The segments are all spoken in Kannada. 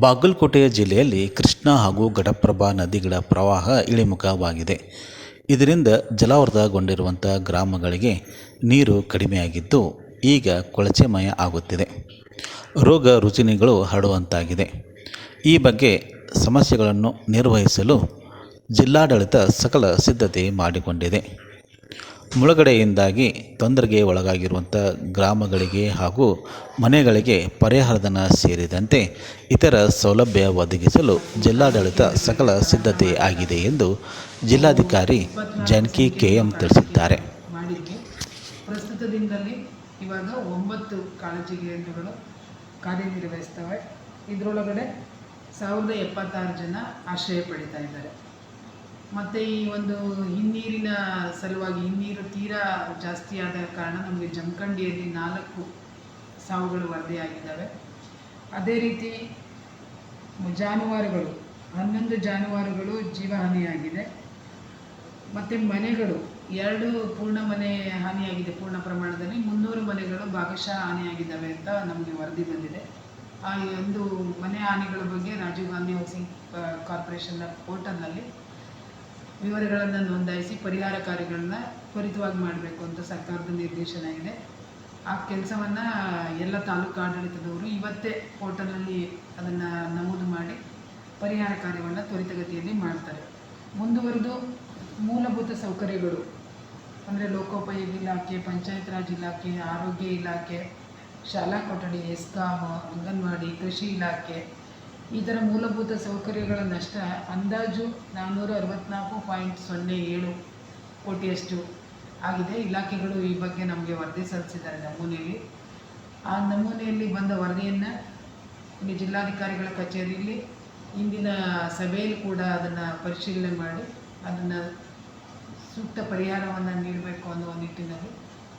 ಬಾಗಲಕೋಟೆ ಜಿಲ್ಲೆಯಲ್ಲಿ ಕೃಷ್ಣಾ ಹಾಗೂ ಘಟಪ್ರಭಾ ನದಿಗಳ ಪ್ರವಾಹ ಇಳಿಮುಖವಾಗಿದೆ. ಇದರಿಂದ ಜಲಾವೃತಗೊಂಡಿರುವಂಥ ಗ್ರಾಮಗಳಿಗೆ ನೀರು ಕಡಿಮೆಯಾಗಿದ್ದು ಈಗ ಕೊಳಚೆಮಯ ಆಗುತ್ತಿದೆ. ರೋಗ ರುಜಿನಗಳು ಹರಡುವಂತಾಗಿದೆ. ಈ ಬಗ್ಗೆ ಸಮಸ್ಯೆಗಳನ್ನು ನಿರ್ವಹಿಸಲು ಜಿಲ್ಲಾಡಳಿತ ಸಕಲ ಸಿದ್ಧತೆ ಮಾಡಿಕೊಂಡಿದೆ. ಮುಳುಗಡೆಯಿಂದಾಗಿ ತೊಂದರೆಗೆ ಒಳಗಾಗಿರುವಂಥ ಗ್ರಾಮಗಳಿಗೆ ಹಾಗೂ ಮನೆಗಳಿಗೆ ಪರಿಹಾರಧನ ಸೇರಿದಂತೆ ಇತರ ಸೌಲಭ್ಯ ಒದಗಿಸಲು ಜಿಲ್ಲಾಡಳಿತ ಸಕಲ ಸಿದ್ಧತೆ ಆಗಿದೆ ಎಂದು ಜಿಲ್ಲಾಧಿಕಾರಿ ಜಾನಕಿ ಕೆಎಂ ತಿಳಿಸಿದ್ದಾರೆ. ಪ್ರಸ್ತುತ ದಿನದಲ್ಲಿ ಇವಾಗ 9 ಕಾಳಜಿ ಕೇಂದ್ರಗಳು ಕಾರ್ಯನಿರ್ವಹಿಸ್ತವೆ. ಇದರೊಳಗಡೆ 1076 ಜನ ಆಶ್ರಯ ಪಡಿತಾ ಇದ್ದಾರೆ. ಮತ್ತು ಈ ಒಂದು ಹಿನ್ನೀರಿನ ಸಲುವಾಗಿ ಹಿನ್ನೀರು ತೀರಾ ಜಾಸ್ತಿ ಆದ ಕಾರಣ ನಮಗೆ ಜಮಖಂಡಿಯಲ್ಲಿ 4 ಸಾವುಗಳು ವರದಿಯಾಗಿದ್ದಾವೆ. ಅದೇ ರೀತಿ ಜಾನುವಾರುಗಳು 11 ಜಾನುವಾರುಗಳು ಜೀವಹಾನಿಯಾಗಿದೆ. ಮತ್ತು ಮನೆಗಳು 2 ಪೂರ್ಣ ಮನೆ ಹಾನಿಯಾಗಿದೆ. ಪೂರ್ಣ ಪ್ರಮಾಣದಲ್ಲಿ 300 ಮನೆಗಳು ಭಾಗಶಃ ಹಾನಿಯಾಗಿದ್ದಾವೆ ಅಂತ ನಮಗೆ ವರದಿ ಬಂದಿದೆ. ಆ ಒಂದು ಮನೆ ಹಾನಿಗಳ ಬಗ್ಗೆ ರಾಜೀವ್ ಗಾಂಧಿ ಹೌಸಿಂಗ್ ಕಾರ್ಪೊರೇಷನ್ನ ಪೋರ್ಟಲ್ನಲ್ಲಿ ವಿವರಗಳನ್ನು ನೋಂದಾಯಿಸಿ ಪರಿಹಾರ ಕಾರ್ಯಗಳನ್ನ ತ್ವರಿತವಾಗಿ ಮಾಡಬೇಕು ಅಂತ ಸರ್ಕಾರದ ನಿರ್ದೇಶನ ಇದೆ. ಆ ಕೆಲಸವನ್ನು ಎಲ್ಲ ತಾಲೂಕು ಆಡಳಿತದವರು ಇವತ್ತೇ ಪೋರ್ಟಲ್ನಲ್ಲಿ ಅದನ್ನು ನಮೂದು ಮಾಡಿ ಪರಿಹಾರ ಕಾರ್ಯವನ್ನು ತ್ವರಿತಗತಿಯಲ್ಲಿ ಮಾಡ್ತಾರೆ. ಮುಂದುವರೆದು ಮೂಲಭೂತ ಸೌಕರ್ಯಗಳು ಅಂದರೆ ಲೋಕೋಪಯೋಗಿ ಇಲಾಖೆ, ಪಂಚಾಯತ್ ರಾಜ್ ಇಲಾಖೆ, ಆರೋಗ್ಯ ಇಲಾಖೆ, ಶಾಲಾ ಕೊಠಡಿ, ಎಸ್ಕಾಂ, ಅಂಗನವಾಡಿ, ಕೃಷಿ ಇಲಾಖೆ ಈ ಥರ ಮೂಲಭೂತ ಸೌಕರ್ಯಗಳ ನಷ್ಟ ಅಂದಾಜು 464.07 ಕೋಟಿಯಷ್ಟು ಆಗಿದೆ. ಇಲಾಖೆಗಳು ಈ ಬಗ್ಗೆ ನಮಗೆ ವರದಿ ಸಲ್ಲಿಸಿದ್ದಾರೆ ನಮೂನೆಯಲ್ಲಿ. ಆ ನಮೂನೆಯಲ್ಲಿ ಬಂದ ವರದಿಯನ್ನು ಇಲ್ಲಿ ಜಿಲ್ಲಾಧಿಕಾರಿಗಳ ಕಚೇರಿಯಲ್ಲಿ ಇಂದಿನ ಸಭೆಯಲ್ಲಿ ಕೂಡ ಅದನ್ನು ಪರಿಶೀಲನೆ ಮಾಡಿ ಅದನ್ನು ಸೂಕ್ತ ಪರಿಹಾರವನ್ನು ನೀಡಬೇಕು ಅನ್ನುವ ನಿಟ್ಟಿನಲ್ಲಿ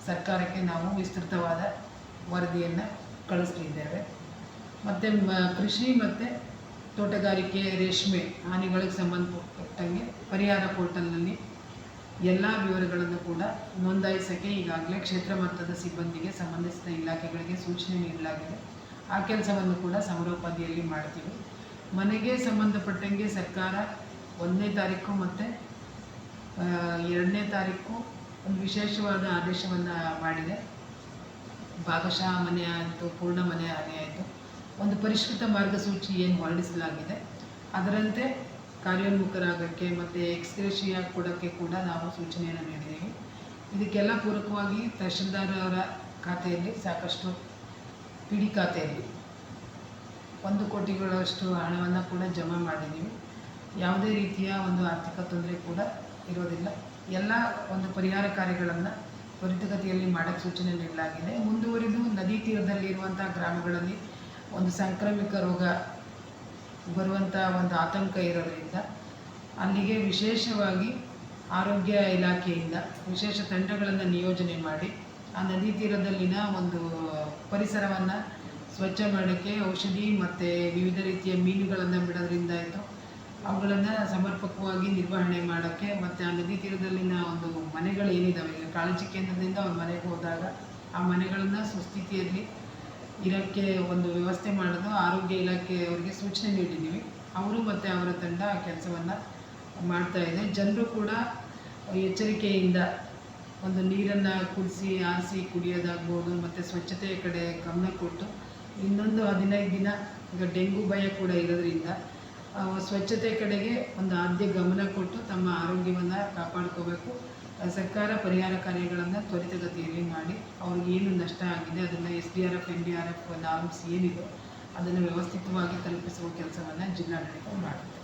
ಸರ್ಕಾರಕ್ಕೆ ನಾವು ವಿಸ್ತೃತವಾದ ವರದಿಯನ್ನು ಕಳಿಸಲಿದ್ದೇವೆ. ಮತ್ತು ಕೃಷಿ ಮತ್ತು ತೋಟಗಾರಿಕೆ, ರೇಷ್ಮೆ ಹಾನಿಗಳಿಗೆ ಸಂಬಂಧಪಟ್ಟಂಗೆ ಪರಿಹಾರ ಪೋರ್ಟಲ್ನಲ್ಲಿ ಎಲ್ಲ ವಿವರಗಳನ್ನು ಕೂಡ ನೋಂದಾಯಿಸೋಕ್ಕೆ ಈಗಾಗಲೇ ಕ್ಷೇತ್ರ ಮಟ್ಟದ ಸಿಬ್ಬಂದಿಗೆ ಸಂಬಂಧಿಸಿದ ಇಲಾಖೆಗಳಿಗೆ ಸೂಚನೆ ನೀಡಲಾಗಿದೆ. ಆ ಕೆಲಸವನ್ನು ಕೂಡ ಸಮರೋಪಾದಿಯಲ್ಲಿ ಮಾಡ್ತೀವಿ. ಮನೆಗೆ ಸಂಬಂಧಪಟ್ಟಂಗೆ ಸರ್ಕಾರ 1ನೇ ತಾರೀಕು ಮತ್ತು 2ನೇ ತಾರೀಕು ಒಂದು ವಿಶೇಷವಾದ ಆದೇಶವನ್ನು ಮಾಡಿದೆ. ಭಾಗಶಃ ಮನೆ ಆಯಿತು, ಪೂರ್ಣ ಮನೆ ಹಾನಿ ಆಯಿತು. ಒಂದು ಪರಿಷ್ಕೃತ ಮಾರ್ಗಸೂಚಿ ಏನು ಹೊರಡಿಸಲಾಗಿದೆ ಅದರಂತೆ ಕಾರ್ಯೋನ್ಮುಖರಾಗೋಕ್ಕೆ ಮತ್ತು ಎಕ್ಸ್ಗ್ರೇಷಿಯಾ ಕೊಡೋಕ್ಕೆ ಕೂಡ ನಾವು ಸೂಚನೆಯನ್ನು ನೀಡಿದ್ದೀವಿ. ಇದಕ್ಕೆಲ್ಲ ಪೂರಕವಾಗಿ ತಹಶೀಲ್ದಾರ್ ಅವರ ಖಾತೆಯಲ್ಲಿ ಸಾಕಷ್ಟು PD ಖಾತೆಯಲ್ಲಿ 1 ಕೋಟಿಗಳಷ್ಟು ಹಣವನ್ನು ಕೂಡ ಜಮಾ ಮಾಡಿದ್ದೀವಿ. ಯಾವುದೇ ರೀತಿಯ ಒಂದು ಆರ್ಥಿಕ ತೊಂದರೆ ಕೂಡ ಇರೋದಿಲ್ಲ. ಎಲ್ಲ ಒಂದು ಪರಿಹಾರ ಕಾರ್ಯಗಳನ್ನು ತ್ವರಿತಗತಿಯಲ್ಲಿ ಮಾಡೋಕ್ಕೆ ಸೂಚನೆ ನೀಡಲಾಗಿದೆ. ಮುಂದುವರಿದು ನದಿ ತೀರದಲ್ಲಿರುವಂಥ ಗ್ರಾಮಗಳಲ್ಲಿ ಒಂದು ಸಾಂಕ್ರಾಮಿಕ ರೋಗ ಬರುವಂಥ ಒಂದು ಆತಂಕ ಇರೋದರಿಂದ ಅಲ್ಲಿಗೆ ವಿಶೇಷವಾಗಿ ಆರೋಗ್ಯ ಇಲಾಖೆಯಿಂದ ವಿಶೇಷ ತಂಡಗಳನ್ನು ನಿಯೋಜನೆ ಮಾಡಿ ಆ ನದಿ ತೀರದಲ್ಲಿನ ಒಂದು ಪರಿಸರವನ್ನು ಸ್ವಚ್ಛ ಮಾಡೋಕ್ಕೆ ಔಷಧಿ ಮತ್ತು ವಿವಿಧ ರೀತಿಯ ಮೀನುಗಳನ್ನು ಬಿಡೋದ್ರಿಂದ ಆಯಿತು ಅವುಗಳನ್ನು ಸಮರ್ಪಕವಾಗಿ ನಿರ್ವಹಣೆ ಮಾಡೋಕ್ಕೆ ಮತ್ತು ಆ ನದಿ ತೀರದಲ್ಲಿನ ಒಂದು ಮನೆಗಳು ಏನಿದ್ದಾವೆ, ಈಗ ಕಾಳಜಿ ಕೇಂದ್ರದಿಂದ ಅವ್ರ ಮನೆಗೆ ಹೋದಾಗ ಆ ಮನೆಗಳನ್ನು ಸುಸ್ಥಿತಿಯಲ್ಲಿ ಇರೋಕ್ಕೆ ಒಂದು ವ್ಯವಸ್ಥೆ ಮಾಡೋದು ಆರೋಗ್ಯ ಇಲಾಖೆಯವರಿಗೆ ಸೂಚನೆ ನೀಡಿದ್ದೀವಿ. ಅವರು ಮತ್ತು ಅವರ ತಂಡ ಆ ಕೆಲಸವನ್ನು ಮಾಡ್ತಾಯಿದೆ. ಜನರು ಕೂಡ ಎಚ್ಚರಿಕೆಯಿಂದ ಒಂದು ನೀರನ್ನು ಕುದಿಸಿ ಆರಿಸಿ ಕುಡಿಯೋದಾಗ್ಬೋದು ಮತ್ತು ಸ್ವಚ್ಛತೆಯ ಕಡೆ ಗಮನ ಕೊಟ್ಟು ಇನ್ನೊಂದು 15 ದಿನ ಈಗ ಡೆಂಗು ಭಯ ಕೂಡ ಇರೋದ್ರಿಂದ ಸ್ವಚ್ಛತೆ ಕಡೆಗೆ ಒಂದು ಆದ್ಯ ಗಮನ ಕೊಟ್ಟು ತಮ್ಮ ಆರೋಗ್ಯವನ್ನು ಕಾಪಾಡ್ಕೋಬೇಕು. ಸರ್ಕಾರ ಪರಿಹಾರ ಕಾರ್ಯಗಳನ್ನು ತ್ವರಿತಗತಿಯಲ್ಲಿ ಮಾಡಿ ಅವ್ರಿಗೆ ಏನು ನಷ್ಟ ಆಗಿದೆ ಅದನ್ನು SDRF NDRF ನಾರ್ಮ್ಸ್ ಏನಿದೆ ಅದನ್ನು ವ್ಯವಸ್ಥಿತವಾಗಿ ತಲುಪಿಸುವ ಕೆಲಸವನ್ನು ಜಿಲ್ಲಾಡಳಿತ ಮಾಡುತ್ತೆ.